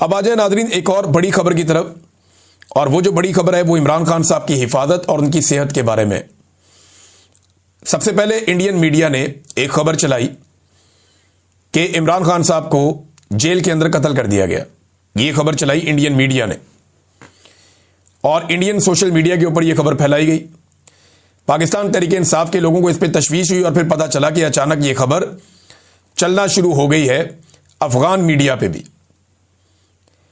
अब आ जाए नाजरीन एक और बड़ी खबर की तरफ, और वो जो बड़ी खबर है वो इमरान खान साहब की हिफाजत और उनकी सेहत के बारे में। सबसे पहले इंडियन मीडिया ने एक खबर चलाई कि इमरान खान साहब को जेल के अंदर कत्ल कर दिया गया। ये खबर चलाई इंडियन मीडिया ने और इंडियन सोशल मीडिया के ऊपर यह खबर फैलाई गई। पाकिस्तान तहरीक इंसाफ के लोगों को इस पर तशवीश हुई और फिर पता चला कि अचानक यह खबर चलना शुरू हो गई है अफगान मीडिया पे भी,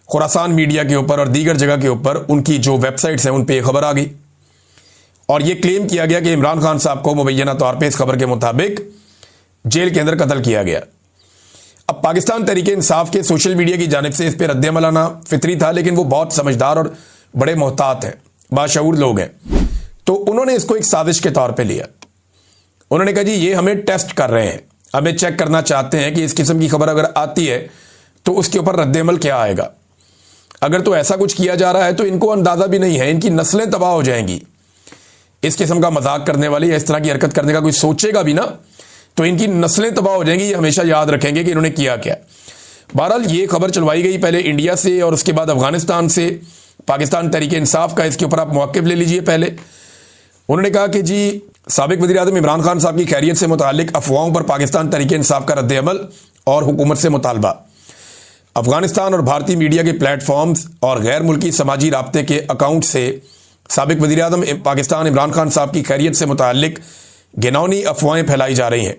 खुरासान मीडिया के ऊपर और दीगर जगह के ऊपर उनकी जो वेबसाइट्स हैं उन पे यह खबर आ गई और यह क्लेम किया गया कि इमरान खान साहब को मुबैना तौर पे इस खबर के मुताबिक जेल के अंदर कत्ल किया गया। अब पाकिस्तान तहरीक इंसाफ के सोशल मीडिया की जानिब से इस पर रद्द-ए-अमल आना फितरी था, लेकिन वो बहुत समझदार और बड़े मोहतात हैं, बाशऊर लोग हैं, तो उन्होंने इसको एक साजिश के तौर पे लिया। उन्होंने कहा जी ये हमें टेस्ट कर रहे हैं, हमें चेक करना चाहते हैं कि इस किस्म की खबर अगर आती है तो उसके ऊपर रद्द-ए-अमल क्या आएगा। अगर तो ऐसा कुछ किया जा रहा है तो इनको अंदाजा भी नहीं है, इनकी नस्लें तबाह हो जाएंगी। इस किस्म का मजाक करने वाले या इस तरह की हरकत करने का कोई सोचेगा भी ना तो इनकी नस्लें तबाह हो जाएंगी। ये हमेशा याद रखेंगे कि इन्होंने किया क्या। बहरहाल ये खबर चलवाई गई पहले इंडिया से और उसके बाद अफगानिस्तान से। पाकिस्तान तहरीक इंसाफ का इसके ऊपर आप मौक़िफ़ ले लीजिए। पहले उन्होंने कहा कि जी साबिक वज़ीर-ए-आज़म इमरान खान साहब की खैरियत से मुताल्लिक अफवाहों पर पाकिस्तान तहरीक इंसाफ का रद्द-ए-अमल और हुकूमत से मुतालबा। अफगानिस्तान और भारतीय मीडिया के प्लेटफॉर्म्स और गैर मुल्की समाजी राब्ते के अकाउंट से साबिक वज़ीर-ए-आज़म पाकिस्तान इमरान खान साहब की खैरियत से मुताल्लिक घिनौनी अफवाहें फैलाई जा रही हैं।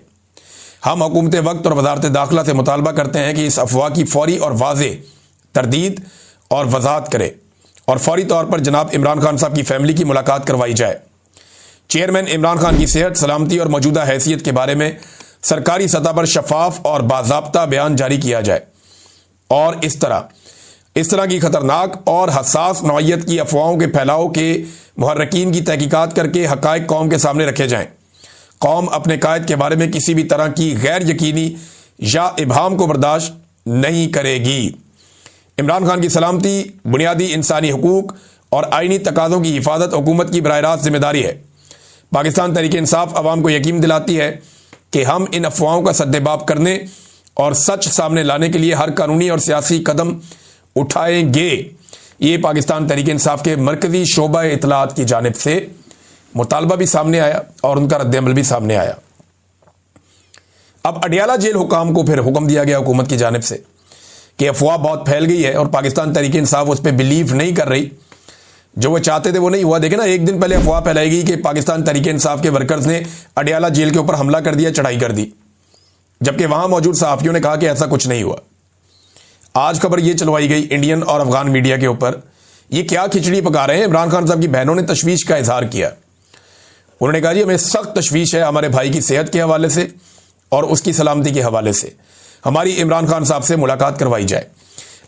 हम हुकूमत वक्त और वज़ारत दाखिला से मुतालबा करते हैं कि इस अफवाह की फौरी और वाज़ेह तरदीद और वज़ाहत करे और फौरी तौर पर जनाब इमरान खान साहब की फैमिली की मुलाकात करवाई जाए। चेयरमैन इमरान खान की सेहत, सलामती और मौजूदा हैसियत के बारे में सरकारी सतह पर शफाफ और बाज़ाब्ता बयान जारी किया जाए और इस तरह की खतरनाक और हसास नौइयत की अफवाहों के फैलाव के मुहर्रिकीन की तहकीकात करके हक़ाइक़ कौम के सामने रखे जाएं। कौम अपने कायद के बारे में किसी भी तरह की गैर यकीनी या इबहाम को बर्दाश्त नहीं करेगी। इमरान खान की सलामती, बुनियादी इंसानी हुकूक और आईनी तकाज़ों की हिफाजत हुकूमत की बराह रास्त जिम्मेदारी है। पाकिस्तान तहरीक इंसाफ अवाम को यकीन दिलाती है कि हम इन अफवाहों का सद्देबाब करने और सच सामने लाने के लिए हर कानूनी और सियासी कदम उठाएंगे। ये पाकिस्तान तहरीक इंसाफ के मरकजी शोबा इत्तलात की जानिब से मुतालबा भी सामने आया और उनका रद्द-ए-अमल भी सामने आया। अब अडियाला जेल हुकाम को फिर हुक्म दिया गया हुकूमत की जानिब से कि अफवाह बहुत फैल गई है और पाकिस्तान तहरीक इंसाफ उस पर बिलीव नहीं कर रही, जो वो चाहते थे वो नहीं हुआ। देखे ना, एक दिन पहले अफवाह फैलाई गई कि पाकिस्तान तहरीक इंसाफ के वर्कर्स ने अडियाला जेल के ऊपर हमला कर दिया, चढ़ाई कर दी, जबकि वहां मौजूद सहाफियों ने कहा कि ऐसा कुछ नहीं हुआ। आज खबर यह चलवाई गई इंडियन और अफगान मीडिया के ऊपर, ये क्या खिचड़ी पका रहे हैं। इमरान खान साहब की बहनों ने तशवीश का इजहार किया। उन्होंने कहा जी हमें सख्त तशवीश है हमारे भाई की सेहत के हवाले से और उसकी सलामती के हवाले से, हमारी इमरान खान साहब से मुलाकात करवाई जाए।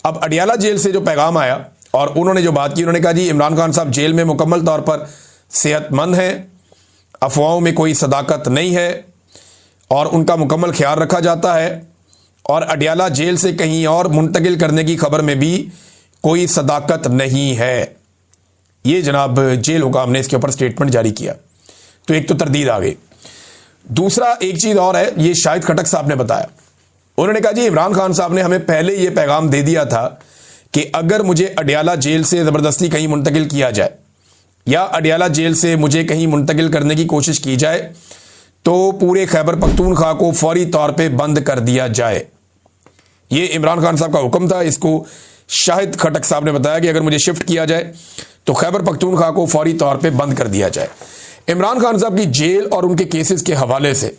अब अडियाला जेल से जो पैगाम आया और उन्होंने जो बात की, उन्होंने कहा जी इमरान खान साहब जेल में मुकम्मल तौर पर सेहतमंद हैं, अफवाहों में कोई सदाकत नहीं है और उनका मुकम्मल ख्याल रखा जाता है और अडियाला जेल से कहीं और मुंतकिल करने की खबर में भी कोई सदाकत नहीं है। ये जनाब जेल हुकाम ने इसके ऊपर स्टेटमेंट जारी किया। तो एक तो तरदीद आ गई। दूसरा एक चीज़ और है, ये शाहिद खटक साहब ने बताया। उन्होंने कहा जी इमरान खान साहब ने हमें पहले ये पैगाम दे दिया था कि अगर मुझे अडियाला जेल से ज़बरदस्ती कहीं मुंतकिल किया जाए या अडियाला जेल से मुझे कहीं मुंतकिल करने की कोशिश की जाए तो पूरे खैबर पख्तूनख्वा को फौरी तौर पे बंद कर दिया जाए। ये इमरान खान साहब का हुक्म था। इसको शाहिद खटक साहब ने बताया कि अगर मुझे शिफ्ट किया जाए तो खैबर पख्तूनख्वा को फौरी तौर पे बंद कर दिया जाए। इमरान खान साहब की जेल और उनके केसेस के हवाले से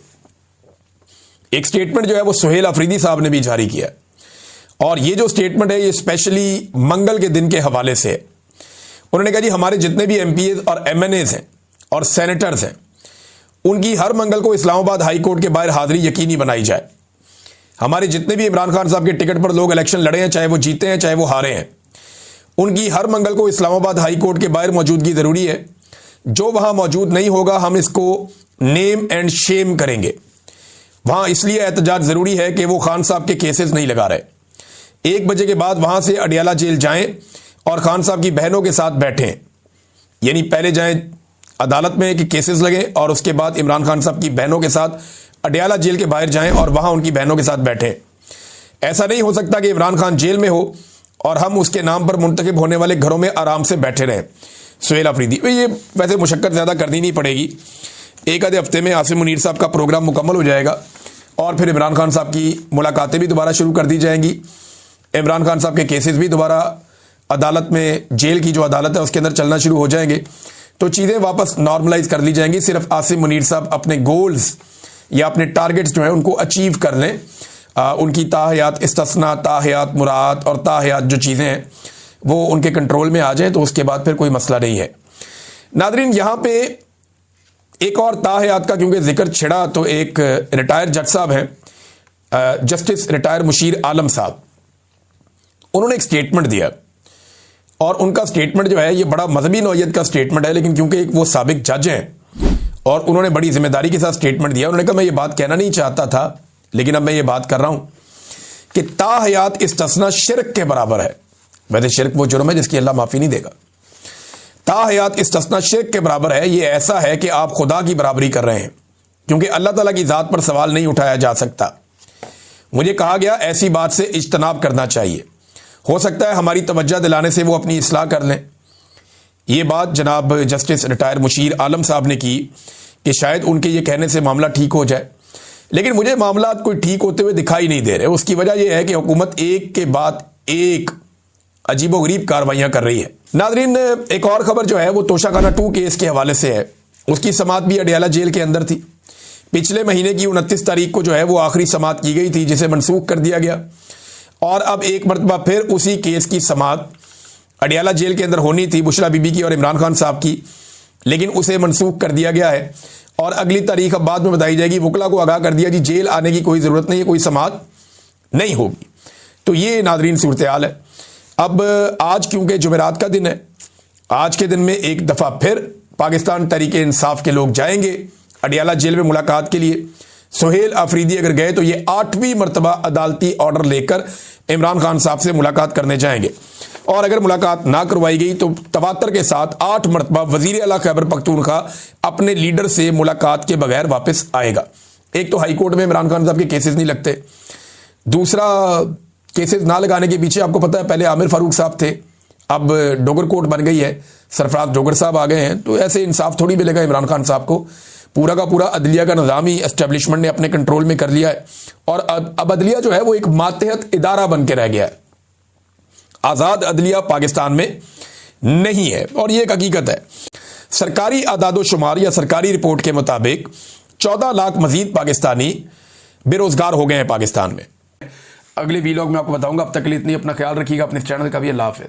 एक स्टेटमेंट जो है वो सुहेल अफरीदी साहब ने भी जारी किया और ये जो स्टेटमेंट है ये स्पेशली मंगल के दिन के हवाले से है। उन्होंने कहा जी हमारे जितने भी एमपीएस और एमएनएस हैं और सेनेटर्स हैं उनकी हर मंगल को इस्लामाबाद हाई कोर्ट के बाहर हाजिरी यकीनी बनाई जाए। हमारे जितने भी इमरान खान साहब के टिकट पर लोग इलेक्शन लड़े हैं, चाहे वो जीते हैं चाहे वो हारे हैं, उनकी हर मंगल को इस्लामाबाद हाई कोर्ट के बाहर मौजूदगी जरूरी है। जो वहां मौजूद नहीं होगा हम इसको नेम एंड शेम करेंगे। वहां इसलिए एहतजाज जरूरी है कि वो खान साहब के केसेस नहीं लगा रहे। 1 बजे के बाद वहां से अडियाला जेल जाएं और खान साहब की बहनों के साथ बैठें, यानी पहले जाएं अदालत में कि केसेस लगे और उसके बाद इमरान खान साहब की बहनों के साथ अडियाला जेल के बाहर जाएं और वहां उनकी बहनों के साथ बैठें। ऐसा नहीं हो सकता कि इमरान खान जेल में हो और हम उसके नाम पर मुंतखब होने वाले घरों में आराम से बैठे रहें। सुहेल अफरीदी, ये वैसे मुशक्कत ज़्यादा करनी नहीं पड़ेगी, एक आधे हफ्ते में आसिम मुनीर साहब का प्रोग्राम मुकम्मल हो जाएगा और फिर इमरान खान साहब की मुलाकातें भी दोबारा शुरू कर दी जाएंगी। इमरान खान साहब के केसेस भी दोबारा अदालत में, जेल की जो अदालत है उसके अंदर चलना शुरू हो जाएंगे, तो चीज़ें वापस नॉर्मलाइज कर ली जाएंगी। सिर्फ आसिम मुनीर साहब अपने गोल्स या अपने टारगेट्स जो है उनको अचीव कर लें, उनकी ताहयात इस्तिस्ना, ताहयात मुराद और ताहयात जो चीज़ें हैं वो उनके कंट्रोल में आ जाएं, तो उसके बाद फिर कोई मसला नहीं है। नादरीन, यहाँ पे एक और ताहयात का क्योंकि जिक्र छिड़ा, तो एक रिटायर जज साहब हैं, जस्टिस रिटायर मुशीर आलम साहब, उन्होंने एक स्टेटमेंट दिया और उनका स्टेटमेंट जो है ये बड़ा मजहबी नौयत का स्टेटमेंट है, लेकिन क्योंकि एक वो साबिक जज हैं और उन्होंने बड़ी जिम्मेदारी के साथ स्टेटमेंट दिया। उन्होंने कहा मैं ये बात कहना नहीं चाहता था लेकिन अब मैं ये बात कर रहा हूं कि ताहयात इस्तिस्ना शिर्क के बराबर है। वैसे शिर्क वो जुर्म है जिसकी अल्लाह माफी नहीं देगा। ताहयात इस्तिस्ना शिर्क के बराबर है। ये ऐसा है कि आप खुदा की बराबरी कर रहे हैं, क्योंकि अल्लाह ताला की ज़ात पर सवाल नहीं उठाया जा सकता। मुझे कहा गया ऐसी बात से इज्तनाब करना चाहिए, हो सकता है हमारी तवज्जो दिलाने से वो अपनी इस्लाह कर लें। ये बात जनाब जस्टिस रिटायर मुशीर आलम साहब ने की कि शायद उनके ये कहने से मामला ठीक हो जाए, लेकिन मुझे मामला कोई ठीक होते हुए दिखाई नहीं दे रहे। उसकी वजह यह है कि हुकूमत एक के बाद एक अजीबोगरीब कार्रवाइयां कर रही है। नाजरीन, एक और खबर जो है वो तोशाखाना 2 केस के हवाले से है। उसकी समाअत भी अडियाला जेल के अंदर थी। पिछले महीने की 29 तारीख को जो है वो आखिरी समाअत की गई थी, जिसे मनसूख कर दिया गया और अब एक मरतबा फिर उसी केस की समाअत अडियाला जेल के अंदर होनी थी, बुशरा बीबी की और इमरान खान साहब की, लेकिन उसे मनसूख कर दिया गया है और अगली तारीख अब बाद में बताई जाएगी। वकला को आगाह कर दिया जी जेल आने की कोई ज़रूरत नहीं है, कोई समाअत नहीं होगी। तो ये नाजरीन सूरत हाल है। अब आज क्योंकि जुमेरात का दिन है, आज के दिन में एक दफ़ा फिर पाकिस्तान तहरीके इंसाफ के लोग जाएंगे अडियाला जेल में मुलाकात के लिए। सुहेल अफरीदी अगर गए तो ये 8वीं मरतबा अदालती ऑर्डर लेकर इमरान खान साहब से मुलाकात करने जाएंगे और अगर मुलाकात ना करवाई गई तो तवातर के साथ 8 मरतबा वजीर आला खैबर पख्तूनख्वा अपने लीडर से मुलाकात के बगैर वापस आएगा। एक तो हाई कोर्ट में इमरान खान साहब के केसेस नहीं लगते, दूसरा केसेस ना लगाने के पीछे आपको पता है पहले आमिर फारूक साहब थे, अब डोगर कोर्ट बन गई है, सरफराज डोगर साहब आ गए हैं, तो ऐसे इंसाफ थोड़ी मिलेगा इमरान खान साहब को। पूरा का पूरा अदलिया का निज़ाम ही एस्टेब्लिशमेंट ने अपने कंट्रोल में कर लिया है और अब अदलिया जो है वो एक मातहत इदारा बन के रह गया है। आज़ाद अदलिया पाकिस्तान में नहीं है और ये एक हकीकत है। सरकारी आदादोशुमार या सरकारी रिपोर्ट के मुताबिक 14 लाख मजीद पाकिस्तानी बेरोजगार हो गए हैं पाकिस्तान में। अगले वीलॉग में आपको बताऊंगा। अब तक के लिए इतनी, अपना ख्याल रखिएगा, अपने चैनल का भी। अल्लाह हाफ़िज़।